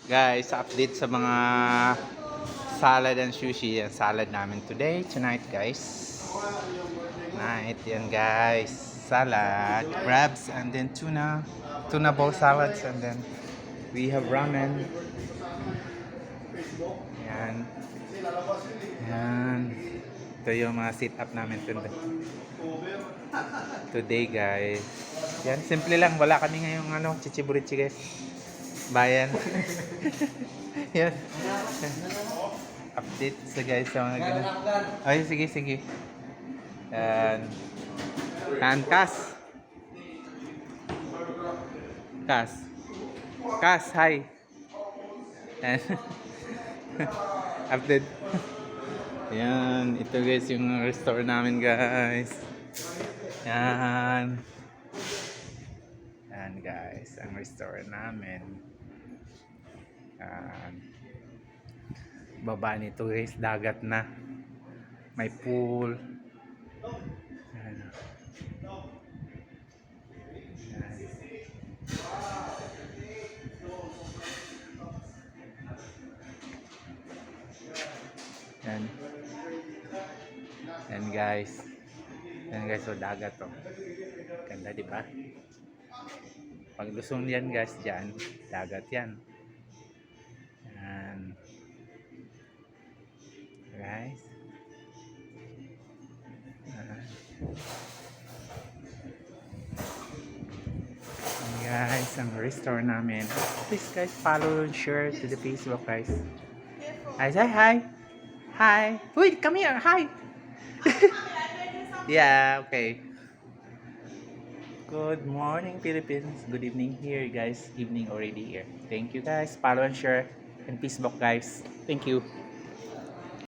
Guys, update sa mga salad and sushi. Yan, salad namin tonight guys. Night, yan guys. Salad, crabs, and then tuna bowl salads, and then we have ramen. Yan. Yan. Ito yung mga sit-up namin today guys. Yan, simple lang. Wala kami ngayong chichiburichi guys. Bayan. Yan. Update sa guys sa mga ganun. Ay, sige. Yan. Yan, Kas. Hi. Yan. Update. Yan, ito guys yung restore namin guys. Yan. Yan guys, ang restore namin. Yan. Baba nito guys, dagat na. May pool. Yan. Yan. Yan guys. Yan guys, so dagat to. Ganda, di ba? Pag Luzon yan guys, dyan, dagat yan. Yan. Guys. Guys, ang restore namin. Please guys, follow and share to the Facebook guys. I say hi. Hi. Wait, come here. Hi. Yeah, okay. Good morning Philippines. Good evening here guys. Evening already here. Thank you guys. Follow and share and Facebook guys. Thank you.